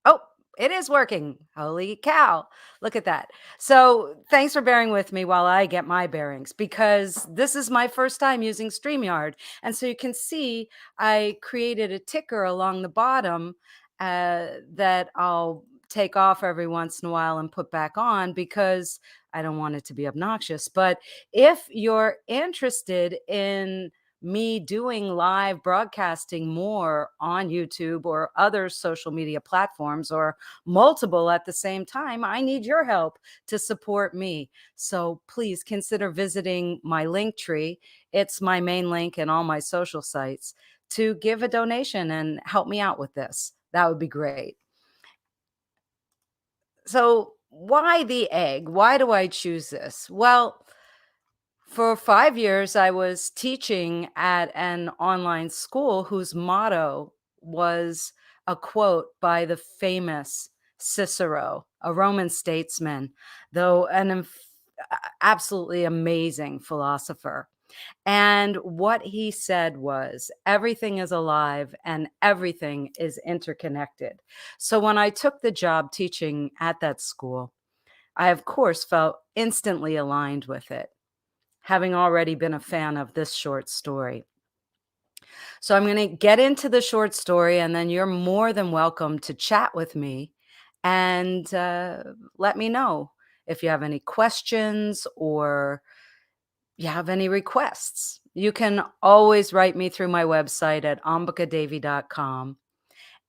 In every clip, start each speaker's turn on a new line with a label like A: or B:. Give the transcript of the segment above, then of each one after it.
A: Oh, it is working. Holy cow. Look at that. So, thanks for bearing with me while I get my bearings because this is my first time using StreamYard. And so you can see I created a ticker along the bottom that I'll take off every once in a while and put back on because I don't want it to be obnoxious. But if you're interested in me doing live broadcasting more on YouTube or other social media platforms or multiple at the same time, I need your help to support me. So please consider visiting my link tree. It's my main link in all my social sites to give a donation and help me out with this. That would be great. So, why the egg? Why do I choose this? Well, for 5 years, I was teaching at an online school whose motto was a quote by the famous Cicero, a Roman statesman, though absolutely amazing philosopher. And what he said was, everything is alive and everything is interconnected. So when I took the job teaching at that school, I, of course, felt instantly aligned with it, having already been a fan of this short story. So I'm going to get into the short story, and then you're more than welcome to chat with me and let me know if you have any questions or you have any requests. You can always write me through my website at ambikadevi.com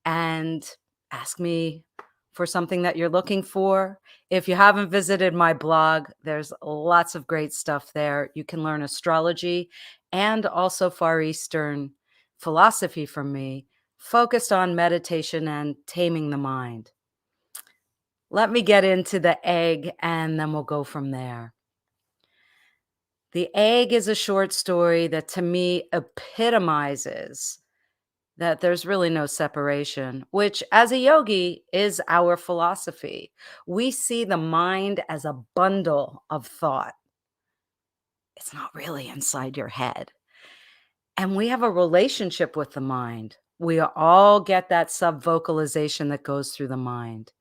A: and ask me for something that you're looking for. If you haven't visited my blog, there's lots of great stuff there. You can learn astrology and also Far Eastern philosophy from me, focused on meditation and taming the mind. Let me get into the egg and then we'll go from there. The Egg is a short story that to me epitomizes that there's really no separation, which as a yogi is our philosophy. We see the mind as a bundle of thought. It's not really inside your head. And we have a relationship with the mind. We all get that sub vocalization that goes through the mind.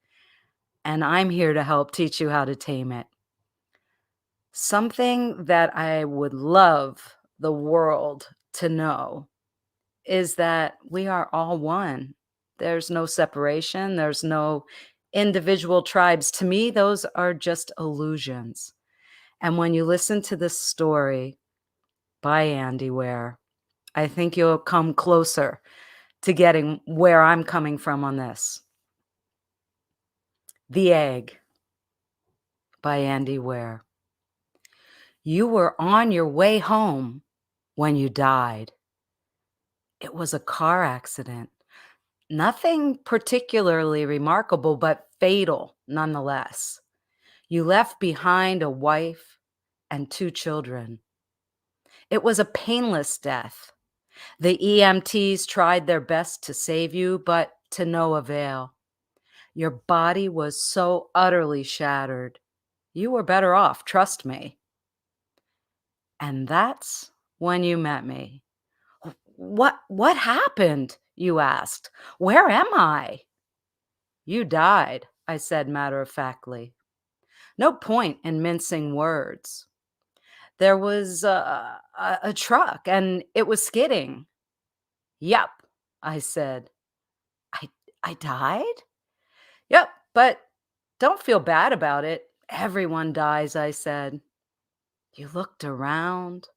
A: And I'm here to help teach you how to tame it. Something that I would love the world to know is that we are all one. There's no separation, there's no individual tribes. To me, those are just illusions. And when you listen to this story by Andy Weir, I think you'll come closer to getting where I'm coming from on this. The Egg by Andy Weir. You were on your way home when you died. It was a car accident. Nothing particularly remarkable, but fatal nonetheless. You left behind a wife and 2 children. It was a painless death. The EMTs tried their best to save you, but to no avail. Your body was so utterly shattered. You were better off, trust me. And that's when you met me. What happened? You asked. Where am I? You died, I said matter-of-factly. No point in mincing words. There was a truck, and it was skidding. Yup, I said. I I died? Yup, but don't feel bad about it. Everyone dies, I said. You looked around.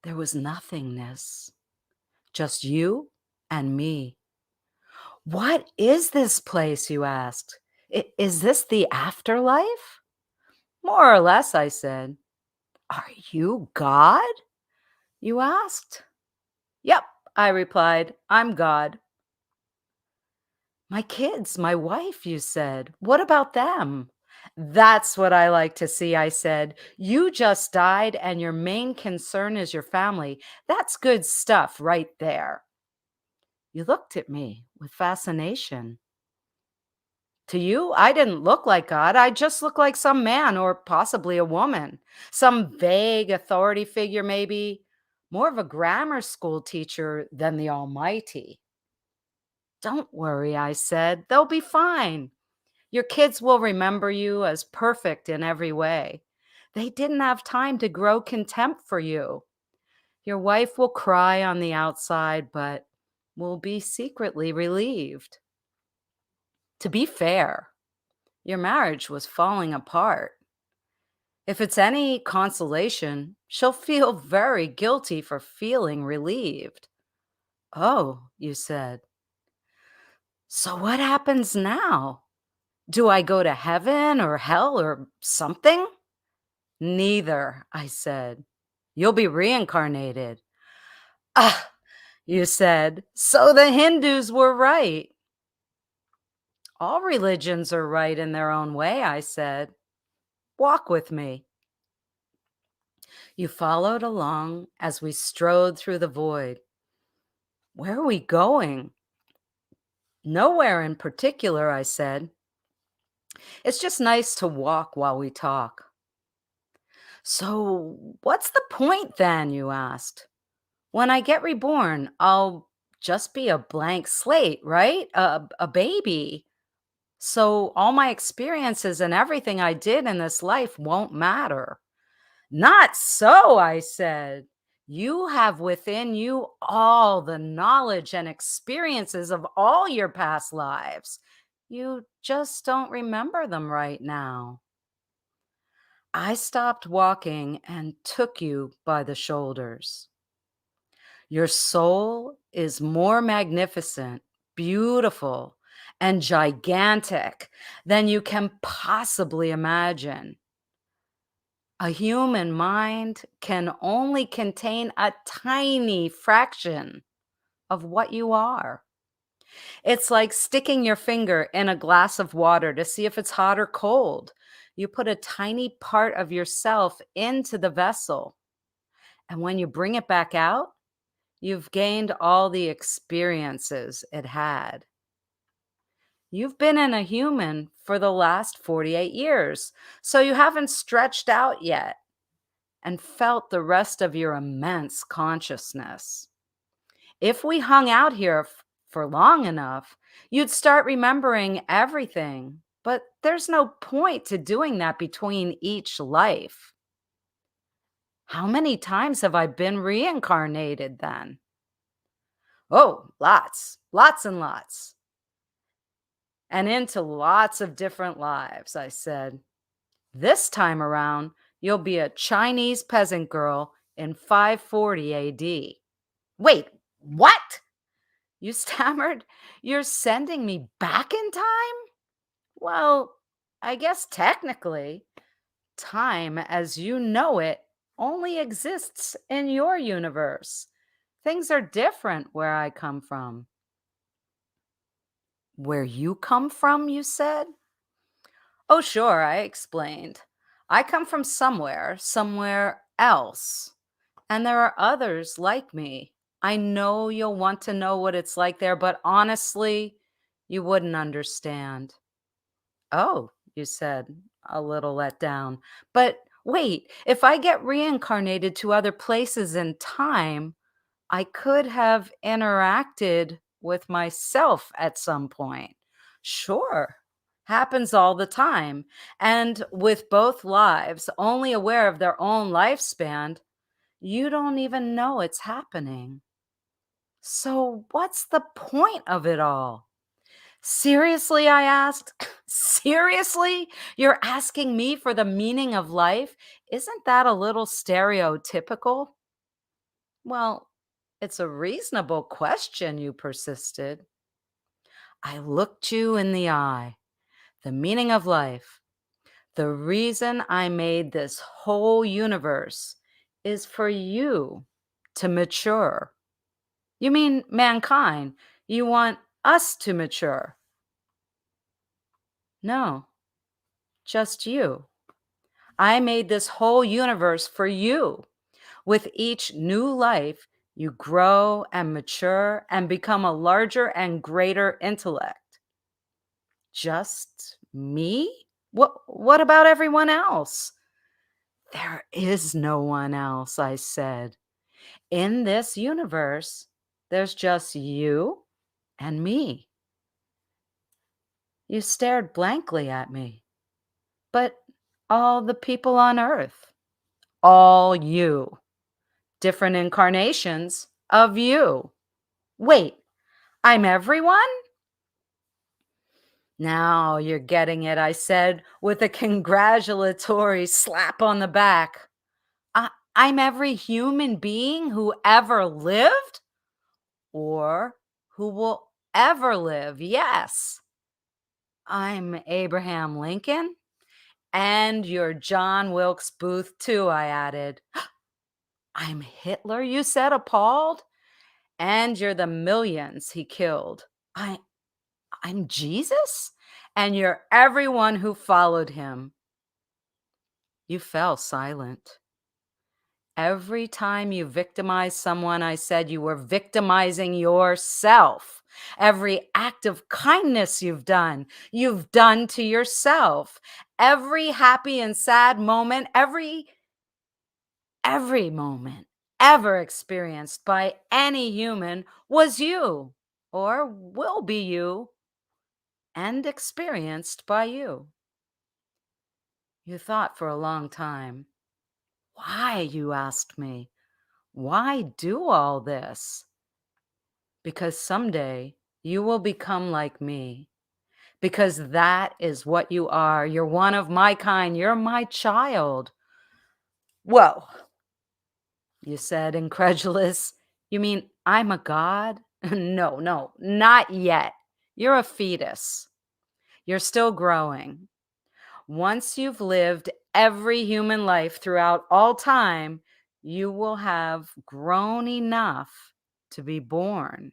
A: There was nothingness. Just you and me. What is this place, you asked? Is this the afterlife? More or less, I said. Are you God? You asked. Yep, I replied. I'm God. My kids, my wife, you said. What about them? That's what I like to see, I said. You just died and your main concern is your family. That's good stuff right there. You looked at me with fascination. To you, I didn't look like God. I just looked like some man or possibly a woman, some vague authority figure, maybe more of a grammar school teacher than the Almighty. Don't worry, I said. They'll be fine. Your kids will remember you as perfect in every way. They didn't have time to grow contempt for you. Your wife will cry on the outside, but will be secretly relieved. To be fair, your marriage was falling apart. If it's any consolation, she'll feel very guilty for feeling relieved. Oh, you said. So what happens now? Do I go to heaven or hell or something? Neither, I said. You'll be reincarnated. Ah, you said. So the Hindus were right. All religions are right in their own way, I said. Walk with me. You followed along as we strode through the void. Where are we going? Nowhere in particular, I said. It's just nice to walk while we talk. So, what's the point then? You asked. When I get reborn, I'll just be a blank slate, right? A baby. So, all my experiences and everything I did in this life won't matter. Not so, I said. You have within you all the knowledge and experiences of all your past lives. You just don't remember them right now. I stopped walking and took you by the shoulders. Your soul is more magnificent, beautiful, and gigantic than you can possibly imagine. A human mind can only contain a tiny fraction of what you are. It's like sticking your finger in a glass of water to see if it's hot or cold. You put a tiny part of yourself into the vessel, and when you bring it back out, you've gained all the experiences it had. You've been in a human for the last 48 years, so you haven't stretched out yet and felt the rest of your immense consciousness. If we hung out here for long enough, you'd start remembering everything. But there's no point to doing that between each life. How many times have I been reincarnated then? Oh, lots, lots and lots. And into lots of different lives, I said. This time around, you'll be a Chinese peasant girl in 540 AD. Wait, what? You stammered. You're sending me back in time? Well, I guess technically, time as you know it only exists in your universe. Things are different where I come from. Where you come from, you said? Oh, sure, I explained. I come from somewhere else. And there are others like me. I know you'll want to know what it's like there, but honestly, you wouldn't understand. Oh, you said, a little let down. But wait, if I get reincarnated to other places in time, I could have interacted with myself at some point. Sure. Happens all the time. And with both lives only aware of their own lifespan, you don't even know it's happening. So, what's the point of it all? Seriously, I asked. Seriously? You're asking me for the meaning of life? Isn't that a little stereotypical? Well, it's a reasonable question, you persisted. I looked you in the eye. The meaning of life, the reason I made this whole universe is for you to mature. You mean mankind? You want us to mature? No, just you. I made this whole universe for you. With each new life, you grow and mature and become a larger and greater intellect. Just me? What about everyone else? There is no one else, I said. In this universe, there's just you and me. You stared blankly at me. But all the people on earth, all you, different incarnations of you. Wait, I'm everyone? Now you're getting it, I said with a congratulatory slap on the back. I'm every human being who ever lived or who will ever live. Yes. I'm Abraham Lincoln and you're John Wilkes Booth, too, I added. I'm Hitler, you said, appalled. And you're the millions he killed. I'm Jesus? And you're everyone who followed him. You fell silent. Every time you victimized someone, I said you were victimizing yourself. Every act of kindness you've done to yourself. Every happy and sad moment, every moment ever experienced by any human was you or will be you and experienced by you. You thought for a long time. Why, you asked me, why do all this? Because someday you will become like me. Because that is what you are. You're one of my kind. You're my child. Whoa, you said, incredulous. You mean I'm a god? No, not yet. You're a fetus. You're still growing. Once you've lived every human life throughout all time, you will have grown enough to be born.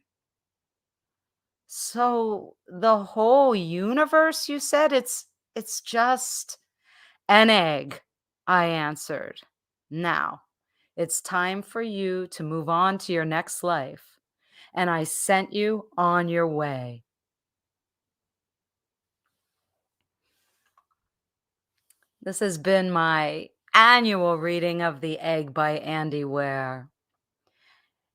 A: So the whole universe, you said, it's just an egg, I answered. Now, it's time for you to move on to your next life, and I sent you on your way. This has been my annual reading of The Egg by Andy Weir.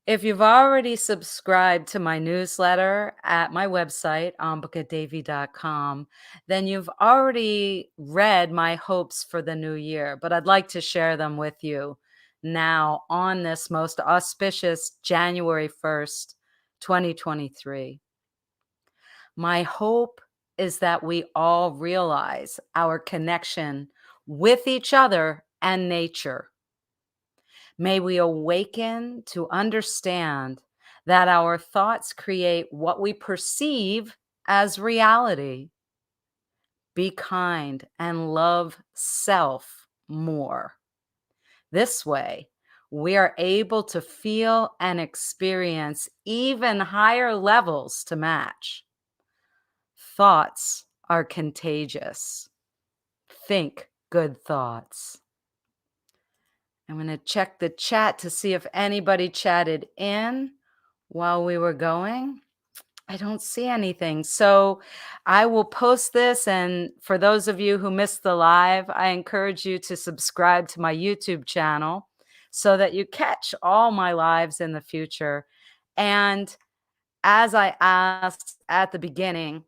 A: If you've already subscribed to my newsletter at my website, ambikadevi.com, then you've already read my hopes for the new year, but I'd like to share them with you now on this most auspicious January 1st, 2023. My hope is that we all realize our connection with each other and nature. May we awaken to understand that our thoughts create what we perceive as reality. Be kind and love self more. This way, we are able to feel and experience even higher levels to match. Thoughts are contagious. Think good thoughts. I'm going to check the chat to see if anybody chatted in while we were going. I don't see anything. So I will post this. And for those of you who missed the live, I encourage you to subscribe to my YouTube channel so that you catch all my lives in the future. And as I asked at the beginning,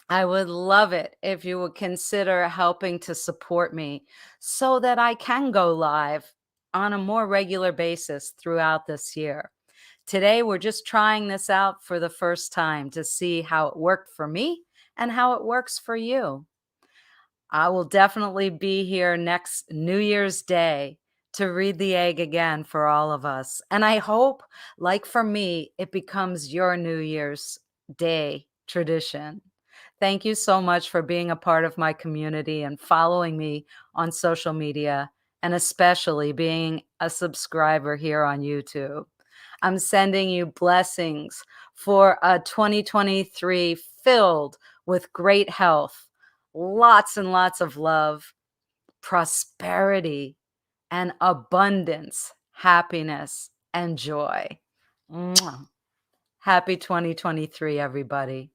A: I would love it if you would consider helping to support me so that I can go live on a more regular basis throughout this year. Today, we're just trying this out for the first time to see how it worked for me and how it works for you. I will definitely be here next New Year's Day to read the egg again for all of us. And I hope, like for me, it becomes your New Year's Day tradition. Thank you so much for being a part of my community and following me on social media, and especially being a subscriber here on YouTube. I'm sending you blessings for a 2023 filled with great health, lots and lots of love, prosperity, and abundance, happiness, and joy. Mwah. Happy 2023, everybody.